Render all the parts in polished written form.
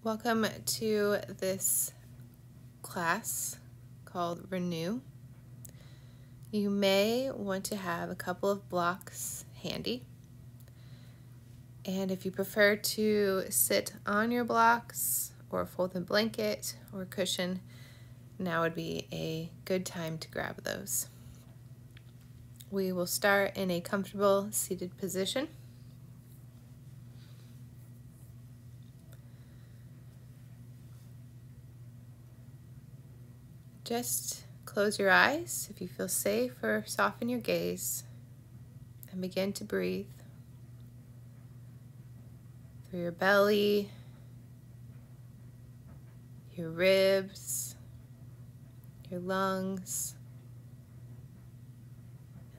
Welcome to this class called Renew. You may want to have a couple of blocks handy, and if you prefer to sit on your blocks or fold a blanket or cushion, now would be a good time to grab those. We will start in a comfortable seated position. Just close your eyes if you feel safe, or soften your gaze and begin to breathe through your belly, your ribs, your lungs,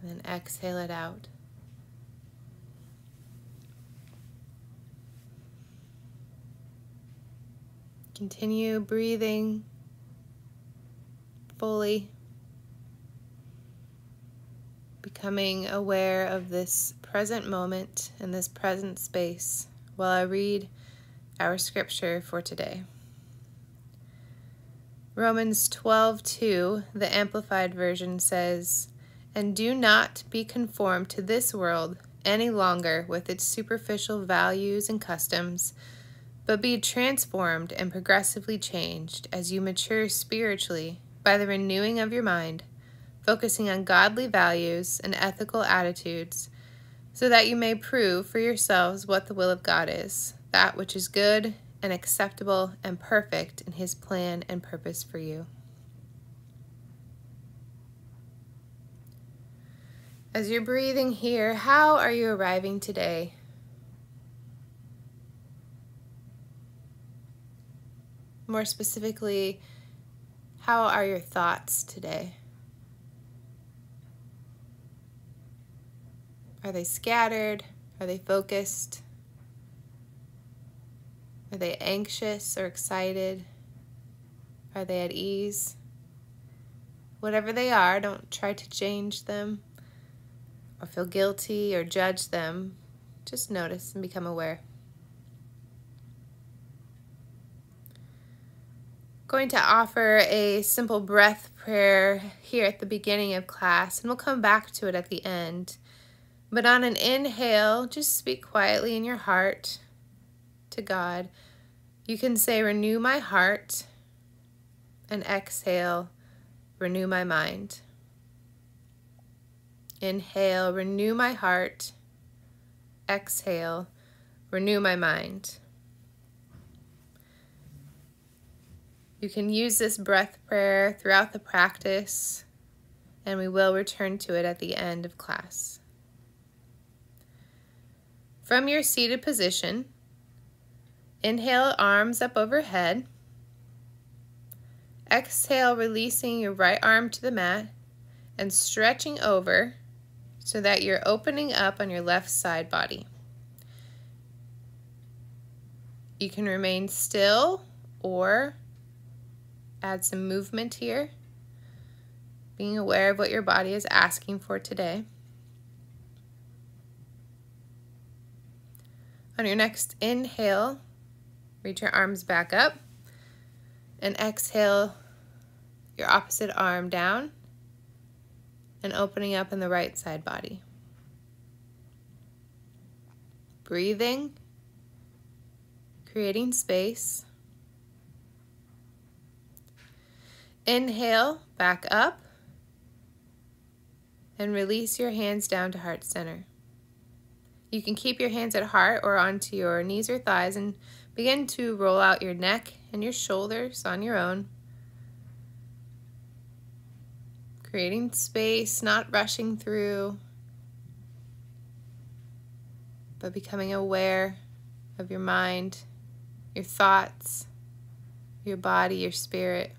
and then exhale it out. Continue breathing fully, becoming aware of this present moment and this present space while I read our scripture for today. Romans 12:2, the Amplified Version says, "And do not be conformed to this world any longer with its superficial values and customs, but be transformed and progressively changed as you mature spiritually by the renewing of your mind, focusing on godly values and ethical attitudes, so that you may prove for yourselves what the will of God is, that which is good and acceptable and perfect in His plan and purpose for you." As you're breathing here, how are you arriving today? More specifically, how are your thoughts today? Are they scattered? Are they focused? Are they anxious or excited? Are they at ease? Whatever they are, don't try to change them or feel guilty or judge them. Just notice and become aware. Going to offer a simple breath prayer here at the beginning of class, and we'll come back to it at the end. But on an inhale, just speak quietly in your heart to God. You can say, "Renew my heart," and exhale, "Renew my mind." Inhale, "Renew my heart." Exhale, "Renew my mind." You can use this breath prayer throughout the practice, and we will return to it at the end of class. From your seated position, inhale, arms up overhead. Exhale, releasing your right arm to the mat and stretching over so that you're opening up on your left side body. You can remain still or add some movement here, being aware of what your body is asking for today. On your next inhale, reach your arms back up, and exhale your opposite arm down and opening up in the right side body. Breathing, creating space. Inhale, back up, and release your hands down to heart center. You can keep your hands at heart or onto your knees or thighs and begin to roll out your neck and your shoulders on your own. Creating space, not rushing through, but becoming aware of your mind, your thoughts, your body, your spirit.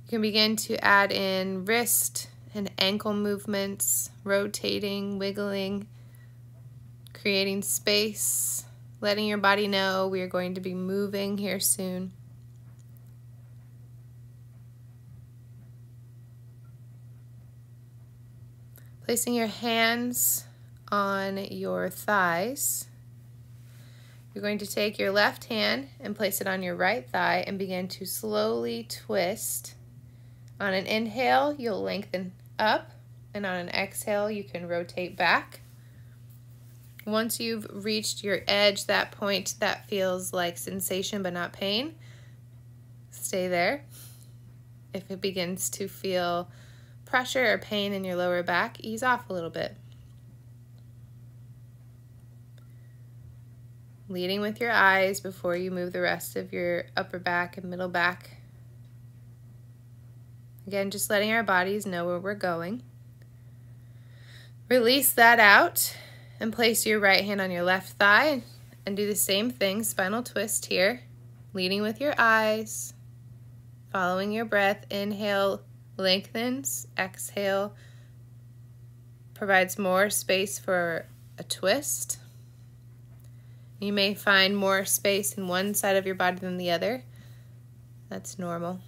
You can begin to add in wrist and ankle movements, rotating, wiggling, creating space, letting your body know we are going to be moving here soon. Placing your hands on your thighs, You're going to take your left hand and place it on your right thigh and begin to slowly twist. On an inhale, you'll lengthen up, and on an exhale, you can rotate back. Once you've reached your edge, that point that feels like sensation but not pain, stay there. If it begins to feel pressure or pain in your lower back, ease off a little bit. Leading with your eyes before you move the rest of your upper back and middle back. Again, just letting our bodies know where we're going. Release that out and place your right hand on your left thigh and do the same thing, spinal twist here. Leading with your eyes, following your breath. Inhale, lengthens. Exhale, provides more space for a twist. You may find more space in one side of your body than the other. That's normal.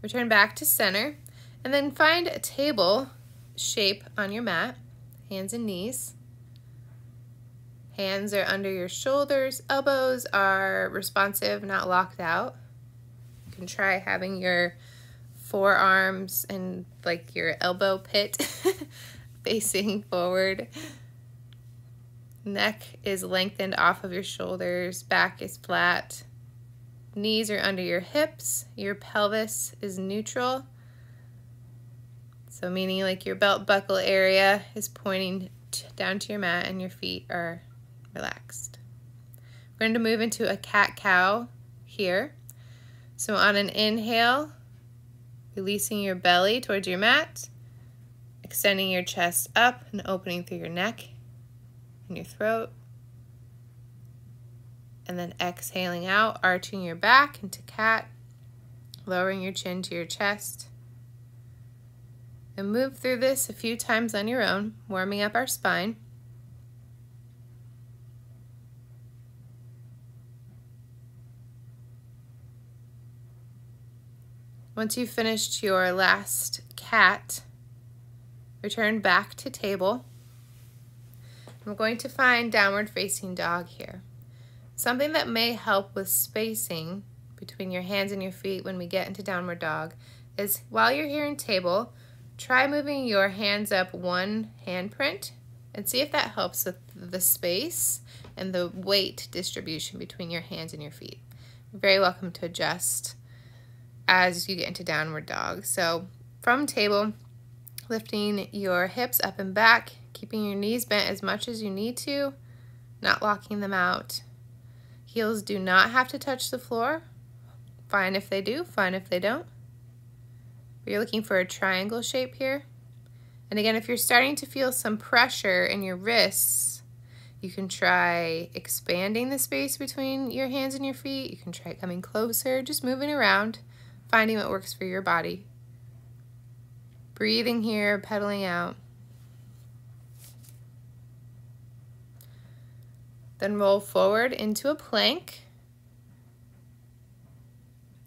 Return back to center, and then find a table shape on your mat, hands and knees. Hands are under your shoulders, elbows are responsive, not locked out. You can try having your forearms and like your elbow pit facing forward. Neck is lengthened off of your shoulders, back is flat. Knees are under your hips, your pelvis is neutral. So meaning like your belt buckle area is pointing down to your mat and your feet are relaxed. We're going to move into a cat-cow here. So on an inhale, releasing your belly towards your mat, extending your chest up and opening through your neck and your throat. And then exhaling out, arching your back into cat, lowering your chin to your chest. And move through this a few times on your own, warming up our spine. Once you've finished your last cat, return back to table. We're going to find downward facing dog here. Something that may help with spacing between your hands and your feet when we get into downward dog is while you're here in table, try moving your hands up one handprint and see if that helps with the space and the weight distribution between your hands and your feet. You're very welcome to adjust as you get into downward dog. So from table, lifting your hips up and back, keeping your knees bent as much as you need to, not locking them out. Heels do not have to touch the floor. Fine if they do, fine if they don't. But you're looking for a triangle shape here. And again, if you're starting to feel some pressure in your wrists, you can try expanding the space between your hands and your feet. You can try coming closer, just moving around, finding what works for your body. Breathing here, pedaling out. Then roll forward into a plank.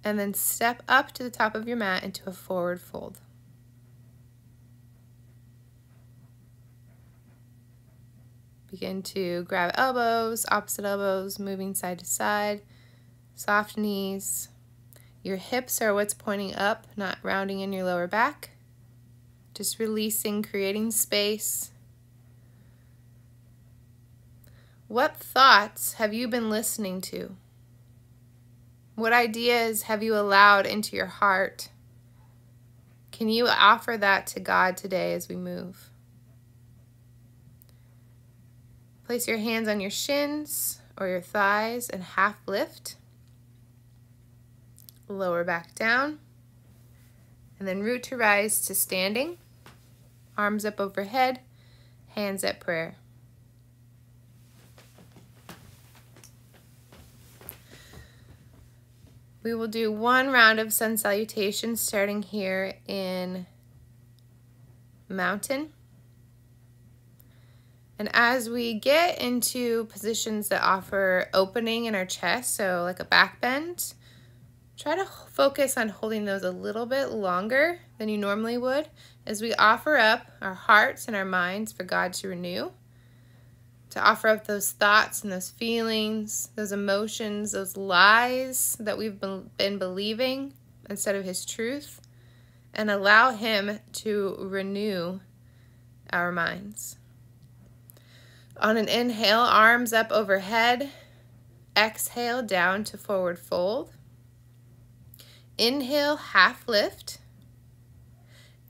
And then step up to the top of your mat into a forward fold. Begin to grab elbows, opposite elbows, moving side to side. Soft knees. Your hips are what's pointing up, not rounding in your lower back. Just releasing, creating space. What thoughts have you been listening to? What ideas have you allowed into your heart? Can you offer that to God today as we move? Place your hands on your shins or your thighs and half lift. Lower back down. And then root to rise to standing. Arms up overhead, hands at prayer. We will do one round of sun salutations starting here in mountain. And as we get into positions that offer opening in our chest, so like a back bend, Try to focus on holding those a little bit longer than you normally would as we offer up our hearts and our minds for God to renew, to offer up those thoughts and those feelings, those emotions, those lies that we've been believing instead of His truth, and allow Him to renew our minds. On an inhale, arms up overhead. Exhale, down to forward fold. Inhale, half lift.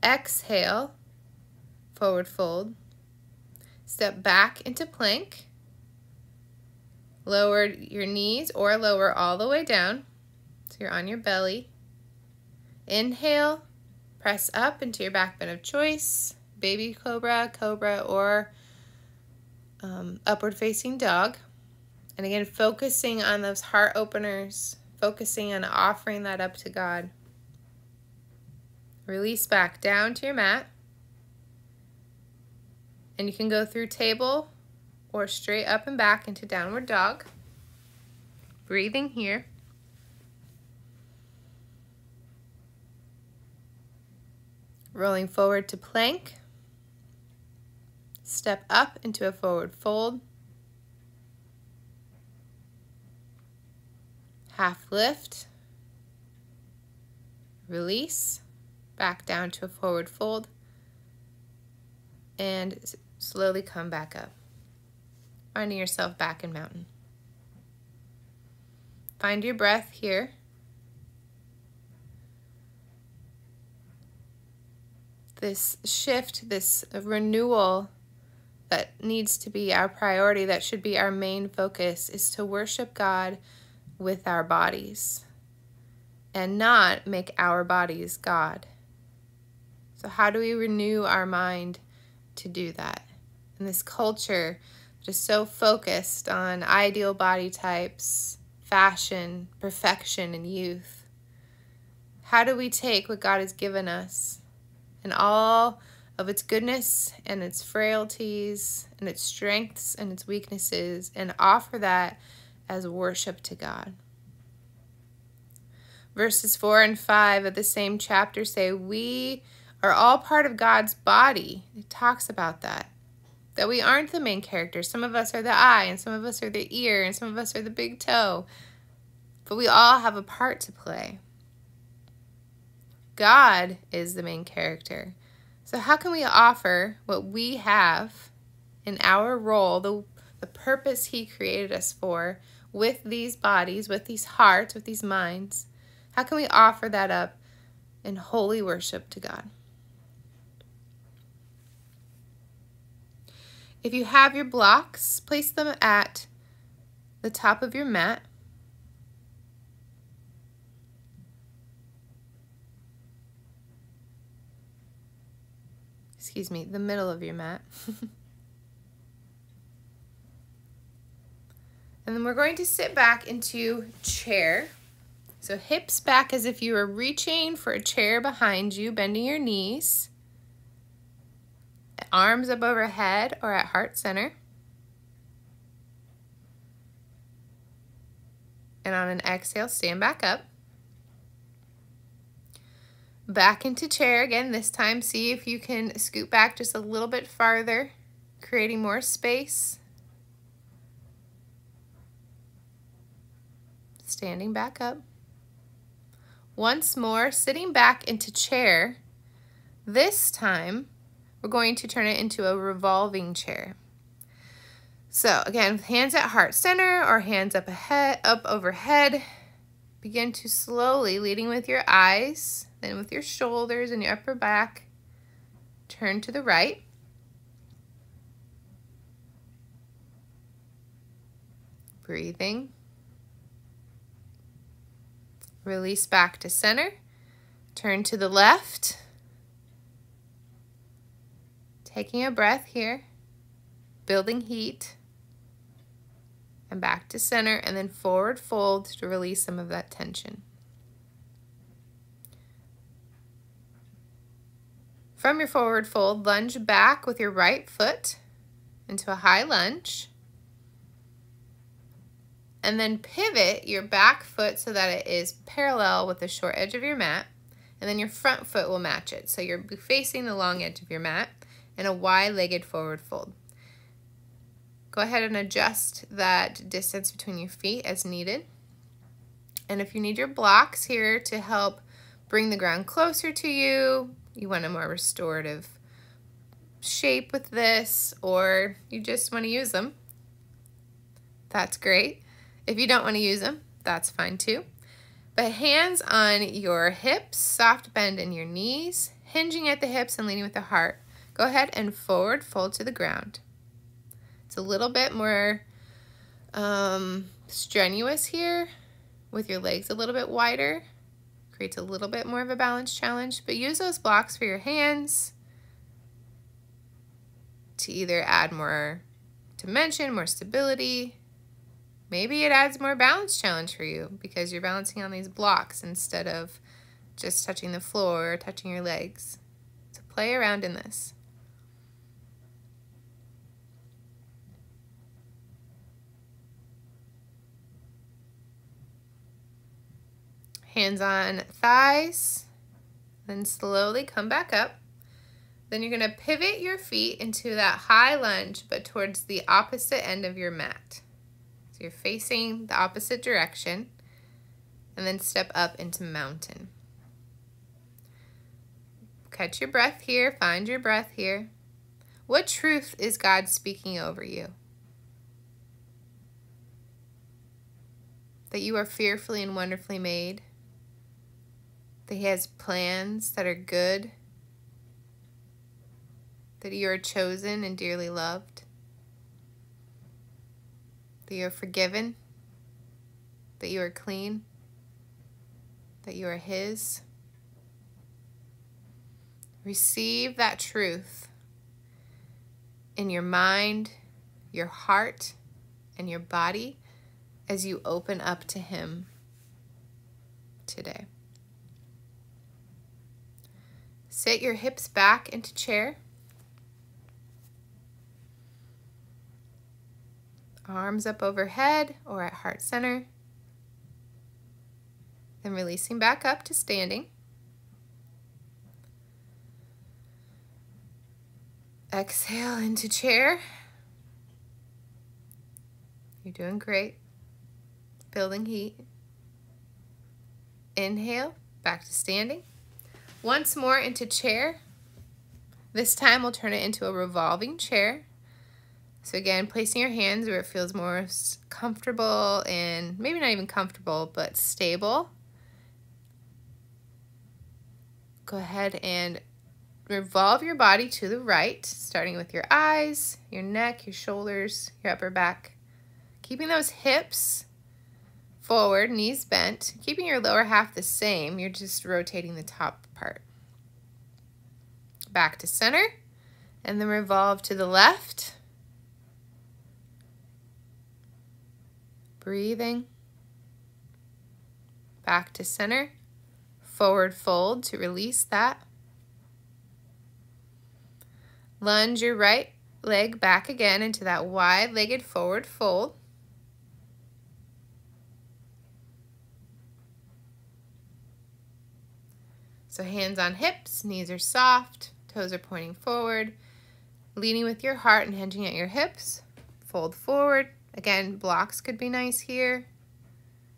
Exhale, forward fold. Step back into plank. Lower your knees or lower all the way down so you're on your belly. Inhale, press up into your back bend of choice, baby cobra, cobra, or upward facing dog. And again, focusing on those heart openers, focusing on offering that up to God. Release back down to your mat. And you can go through table or straight up and back into downward dog. Breathing here. Rolling forward to plank. Step up into a forward fold. Half lift. Release. Back down to a forward fold. And slowly come back up. Finding yourself back in mountain. Find your breath here. This shift, this renewal that needs to be our priority, that should be our main focus, is to worship God with our bodies and not make our bodies God. So how do we renew our mind to do that? In this culture that is so focused on ideal body types, fashion, perfection, and youth, how do we take what God has given us and all of its goodness and its frailties and its strengths and its weaknesses and offer that as worship to God? Verses 4 and 5 of the same chapter say we are all part of God's body. It talks about that we aren't the main character. Some of us are the eye, and some of us are the ear, and some of us are the big toe. But we all have a part to play. God is the main character. So how can we offer what we have in our role, the purpose He created us for, with these bodies, with these hearts, with these minds? How can we offer that up in holy worship to God? If you have your blocks, place them at the top of your mat. Excuse me, the middle of your mat. And then we're going to sit back into chair. So hips back as if you were reaching for a chair behind you, bending your knees. Arms up overhead or at heart center. And on an exhale, stand back up. Back into chair again. This time, see if you can scoot back just a little bit farther, creating more space. Standing back up. Once more, sitting back into chair. This time, we're going to turn it into a revolving chair. So again, hands at heart center or hands up overhead. Begin to slowly, leading with your eyes, then with your shoulders and your upper back, turn to the right. Breathing. Release back to center. Turn to the left. Taking a breath here. Building heat. And back to center, and then forward fold to release some of that tension. From your forward fold, lunge back with your right foot into a high lunge. And then pivot your back foot so that it is parallel with the short edge of your mat. And then your front foot will match it. So you're facing the long edge of your mat in a wide-legged forward fold. Go ahead and adjust that distance between your feet as needed. And if you need your blocks here to help bring the ground closer to you, you want a more restorative shape with this, or you just want to use them, that's great. If you don't want to use them, that's fine too. But hands on your hips, soft bend in your knees, hinging at the hips and leading with the heart. Go ahead and forward fold to the ground. It's a little bit more strenuous here with your legs a little bit wider. Creates a little bit more of a balance challenge, but use those blocks for your hands to either add more dimension, more stability. Maybe it adds more balance challenge for you because you're balancing on these blocks instead of just touching the floor or touching your legs. So play around in this. Hands on thighs, then slowly come back up. Then you're going to pivot your feet into that high lunge, but towards the opposite end of your mat. So you're facing the opposite direction, and then step up into mountain. Catch your breath here, find your breath here. What truth is God speaking over you? That you are fearfully and wonderfully made. That He has plans that are good. That you are chosen and dearly loved. That you are forgiven. That you are clean. That you are His. Receive that truth in your mind, your heart, and your body as you open up to Him today. Sit your hips back into chair. Arms up overhead or at heart center. Then releasing back up to standing. Exhale into chair. You're doing great. Building heat. Inhale, back to standing. Once more into chair. This time we'll turn it into a revolving chair. So again, placing your hands where it feels more comfortable and maybe not even comfortable, but stable. Go ahead and revolve your body to the right, starting with your eyes, your neck, your shoulders, your upper back. Keeping those hips forward, knees bent, keeping your lower half the same. You're just rotating the top part. Back to center, and then revolve to the left. Breathing. Back to center. Forward fold to release that. Lunge your right leg back again into that wide-legged forward fold. So hands on hips, knees are soft, toes are pointing forward. Leaning with your heart and hinging at your hips. Fold forward. Again, blocks could be nice here.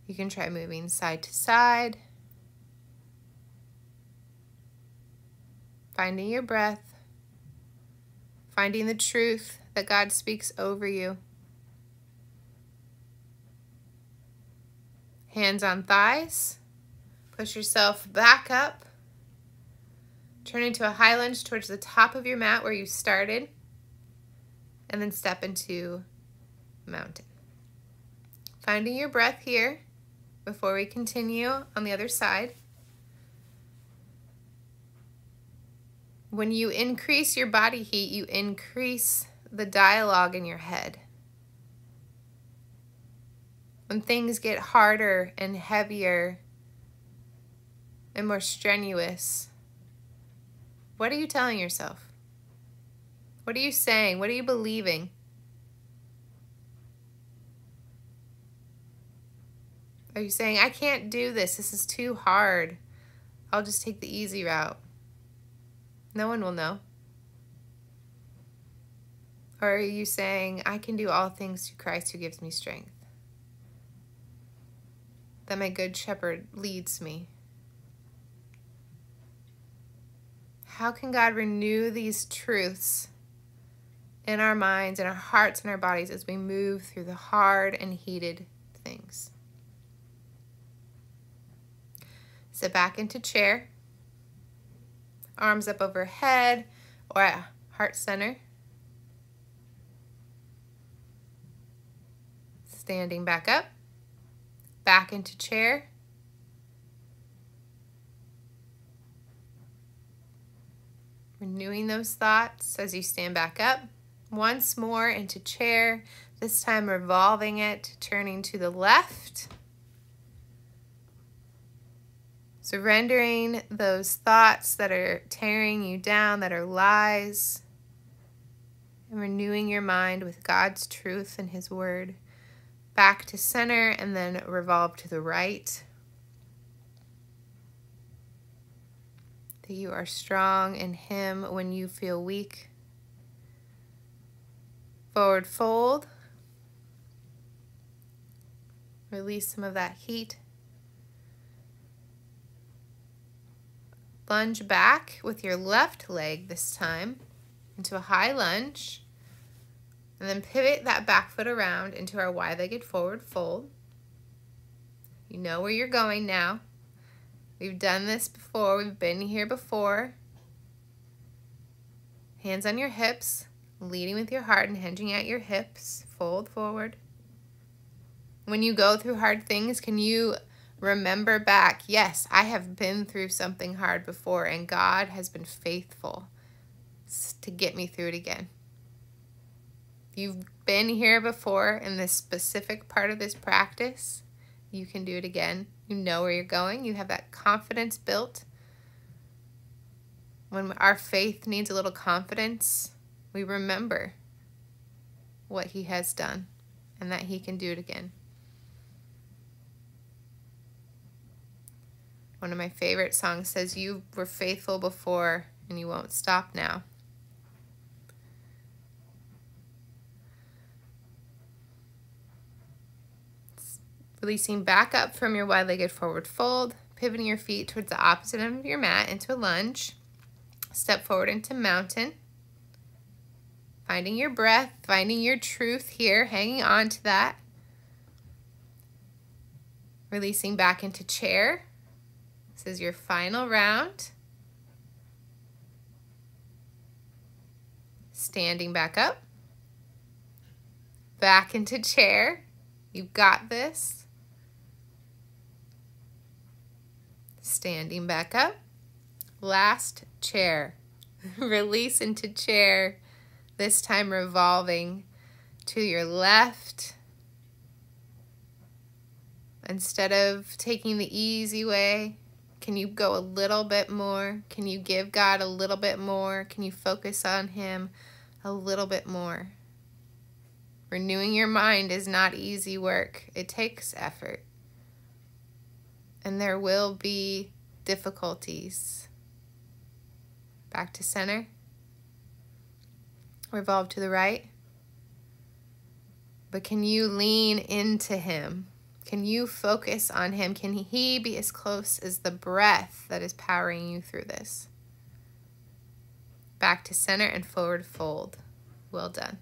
You can try moving side to side. Finding your breath. Finding the truth that God speaks over you. Hands on thighs. Push yourself back up. Turn into a high lunge towards the top of your mat where you started. And then step into mountain. Finding your breath here before we continue on the other side. When you increase your body heat, you increase the dialogue in your head. When things get harder and heavier and more strenuous, what are you telling yourself? What are you saying? What are you believing? Are you saying, I can't do this, this is too hard, I'll just take the easy route? No one will know. Or are you saying, I can do all things through Christ who gives me strength? That my good shepherd leads me. How can God renew these truths in our minds, in our hearts, and our bodies as we move through the hard and heated things? Sit back into chair, arms up overhead or at heart center. Standing back up, back into chair. Renewing those thoughts as you stand back up. Once more into chair, this time revolving it, turning to the left. Surrendering those thoughts that are tearing you down, that are lies, and renewing your mind with God's truth and His Word. Back to center and then revolve to the right. That you are strong in Him when you feel weak. Forward fold. Release some of that heat. Lunge back with your left leg this time into a high lunge. And then pivot that back foot around into our wide-legged forward fold. You know where you're going now. We've done this before. We've been here before. Hands on your hips, leading with your heart and hinging at your hips. Fold forward. When you go through hard things, can you remember back? Yes, I have been through something hard before, and God has been faithful to get me through it again. You've been here before in this specific part of this practice, you can do it again. You know where you're going. You have that confidence built. When our faith needs a little confidence, we remember what He has done and that He can do it again. One of my favorite songs says, you were faithful before and you won't stop now. Releasing back up from your wide-legged forward fold, pivoting your feet towards the opposite end of your mat into a lunge. Step forward into mountain. Finding your breath, finding your truth here, hanging on to that. Releasing back into chair. This is your final round. Standing back up. Back into chair. You've got this. Standing back up. Last chair. Release into chair. This time revolving to your left. Instead of taking the easy way, can you go a little bit more? Can you give God a little bit more? Can you focus on Him a little bit more? Renewing your mind is not easy work. It takes effort. And there will be difficulties. Back to center. Revolve to the right. But can you lean into Him? Can you focus on Him? Can He be as close as the breath that is powering you through this? Back to center and forward fold. Well done.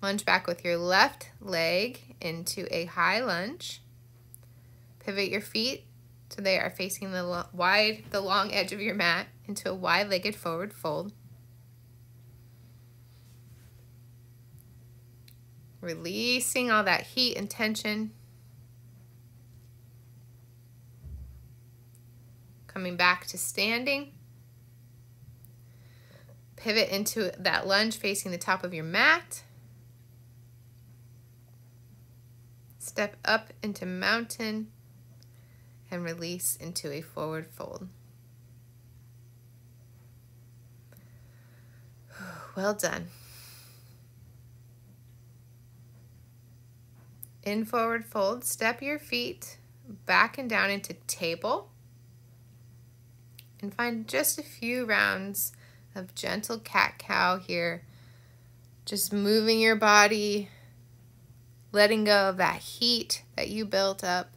Lunge back with your left leg into a high lunge. Pivot your feet so they are facing the long edge of your mat into a wide-legged forward fold. Releasing all that heat and tension. Coming back to standing. Pivot into that lunge facing the top of your mat. Step up into mountain and release into a forward fold. Well done. In forward fold, step your feet back and down into table and find just a few rounds of gentle cat-cow here. Just moving your body, letting go of that heat that you built up,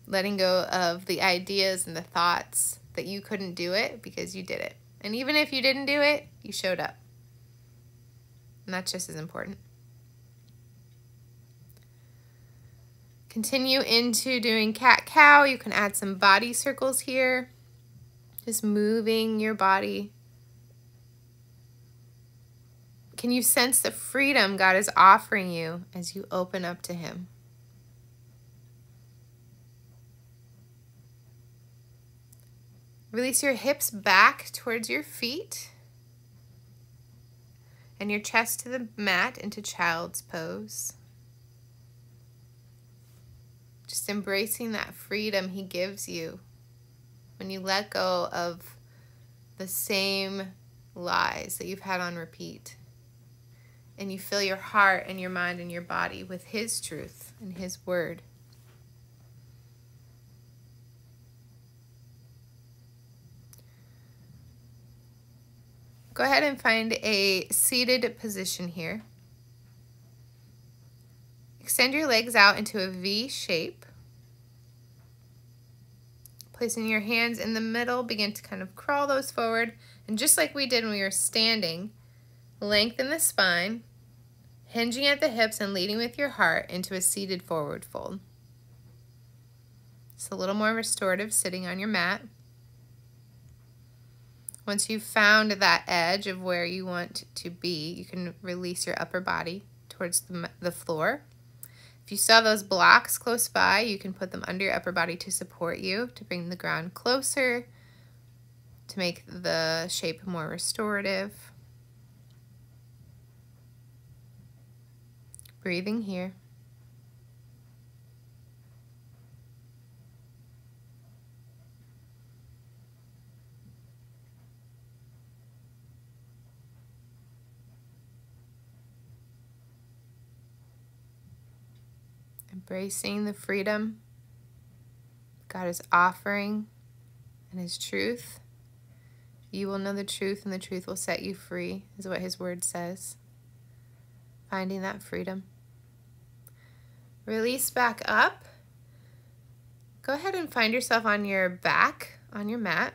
letting go of the ideas and the thoughts that you couldn't do it because you did it. And even if you didn't do it, you showed up. And that's just as important. Continue into doing cat-cow. You can add some body circles here. Just moving your body. Can you sense the freedom God is offering you as you open up to Him? Release your hips back towards your feet and your chest to the mat into child's pose. Just embracing that freedom He gives you when you let go of the same lies that you've had on repeat. And you fill your heart and your mind and your body with His truth and His word. Go ahead and find a seated position here. Extend your legs out into a V shape. Placing your hands in the middle, begin to kind of crawl those forward. And just like we did when we were standing, lengthen the spine, hinging at the hips and leading with your heart into a seated forward fold. It's a little more restorative sitting on your mat. Once you've found that edge of where you want to be, you can release your upper body towards the floor. If you saw those blocks close by, you can put them under your upper body to support you, to bring the ground closer, to make the shape more restorative. Breathing here. Embracing the freedom God is offering and His truth. You will know the truth and the truth will set you free, is what His word says. Finding that freedom. Release back up. Go ahead and find yourself on your back, on your mat.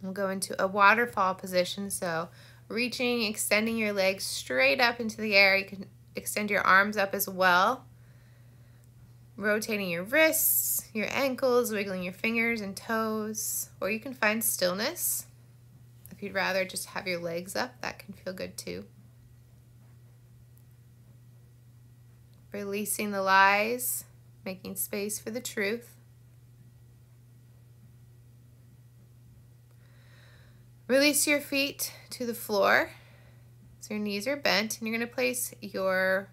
We'll go into a waterfall position. So reaching, extending your legs straight up into the air. You can extend your arms up as well. Rotating your wrists, your ankles, wiggling your fingers and toes. Or you can find stillness. If you'd rather just have your legs up, that can feel good too. Releasing the lies, making space for the truth. Release your feet to the floor. So your knees are bent, and you're going to place your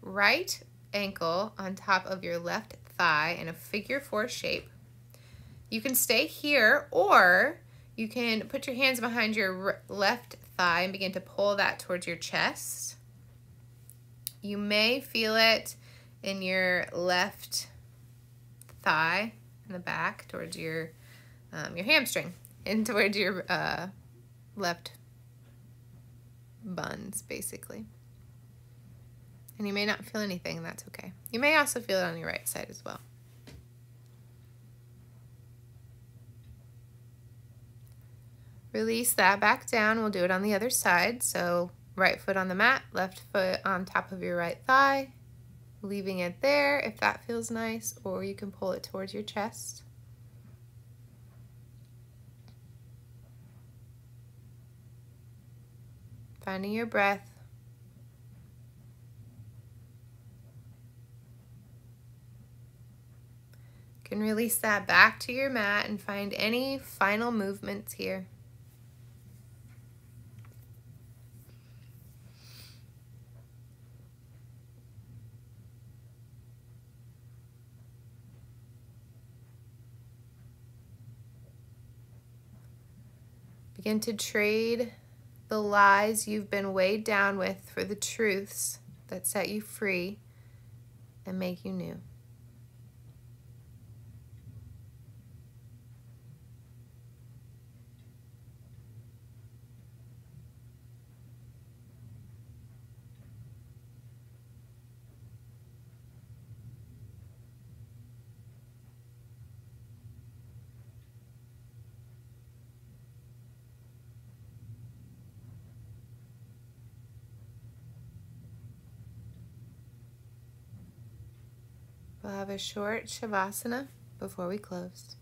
right ankle on top of your left thigh in a figure 4 shape. You can stay here, or you can put your hands behind your left thigh and begin to pull that towards your chest. You may feel it in your left thigh in the back towards your hamstring and towards your left buns, basically. And you may not feel anything, and that's okay. You may also feel it on your right side as well. Release that back down. We'll do it on the other side. So right foot on the mat, left foot on top of your right thigh, leaving it there if that feels nice, or you can pull it towards your chest. Finding your breath. You can release that back to your mat and find any final movements here. Begin to trade the lies you've been weighed down with for the truths that set you free and make you new. We'll have a short Shavasana before we close.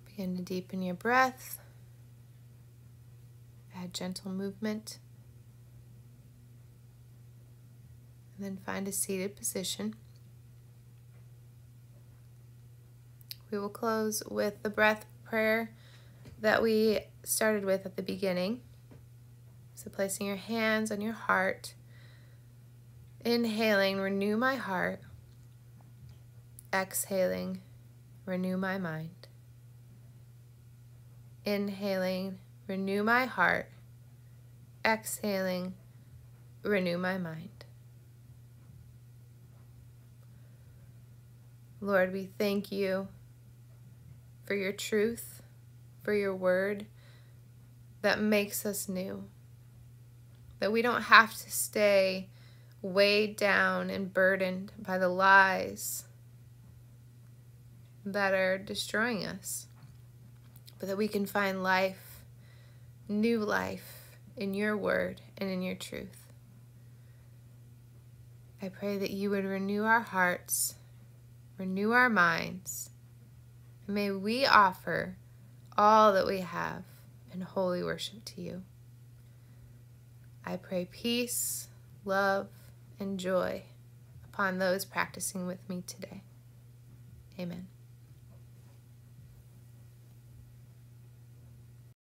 Begin to deepen your breath. Add gentle movement. And then find a seated position. We will close with the breath prayer that we started with at the beginning. So placing your hands on your heart. Inhaling, renew my heart. Exhaling, renew my mind. Inhaling, renew my heart. Exhaling, renew my mind. Lord, we thank you for your truth, for your word that makes us new. That we don't have to stay weighed down and burdened by the lies that are destroying us. But that we can find life, new life, in your word and in your truth. I pray that you would renew our hearts, renew our minds, and may we offer all that we have in holy worship to you. I pray peace, love, and joy upon those practicing with me today. Amen.